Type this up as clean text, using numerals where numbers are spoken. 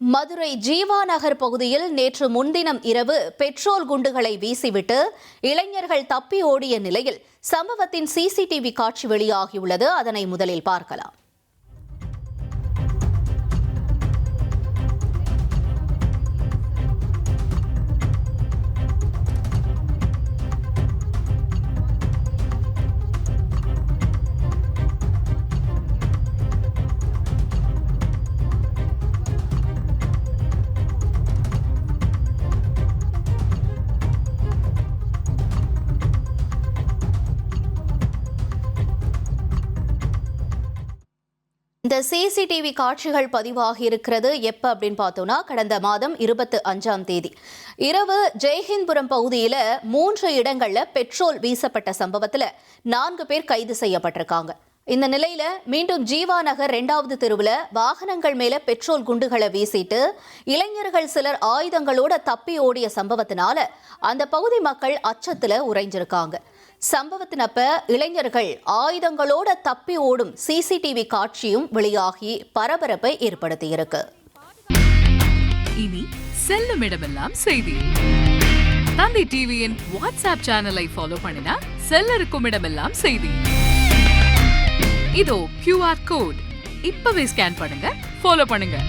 மதுரை ஜீவா நகர் பகுதியில் நேற்று முன்தினம் இரவு பெட்ரோல் குண்டுகளை வீசிவிட்டு இளைஞர்கள் தப்பி ஓடிய நிலையில் சம்பவத்தின் சிசிடிவி காட்சி வெளியாகியுள்ளது. அதனை முதலில் பார்க்கலாம். இந்த சிசிடிவி காட்சிகள் பதிவாகி இருக்கிறது எப்ப அப்படின்னு பார்த்தோம்னா, கடந்த மாதம் 25ஆம் தேதி இரவு ஜெய்ஹிந்த்புரம் பகுதியில் 3 இடங்கள்ல பெட்ரோல் வீசப்பட்ட சம்பவத்தில் 4 பேர் கைது செய்யப்பட்டிருக்காங்க. இந்த நிலையில மீண்டும் ஜீவா நகர் 2வது தெருவில் வாகனங்கள் மேல பெட்ரோல் குண்டுகளை வீசிட்டு இளைஞர்கள் சிலர் ஆயுதங்களோட தப்பி ஓடிய சம்பவத்தினால அந்த பகுதி மக்கள் அச்சத்துல உறைஞ்சிருக்காங்க. சம்பவத்தினப்ப இளைஞர்கள் ஆயுதங்களோட தப்பி ஓடும் சிசிடிவி காட்சியும் வெளியாகி பரபரப்பை ஏற்படுத்தியிருக்கு. இனி செல்லும் இடமெல்லாம் செய்தி. தந்தை டிவியின் வாட்ஸ்அப் சேனலை ஃபாலோ பண்ணினா செல்லருக்கும் இடமெல்லாம் செய்தி. இதோ QR கோட் இப்பவே ஸ்கேன் பண்ணுங்க, ஃபாலோ பண்ணுங்க.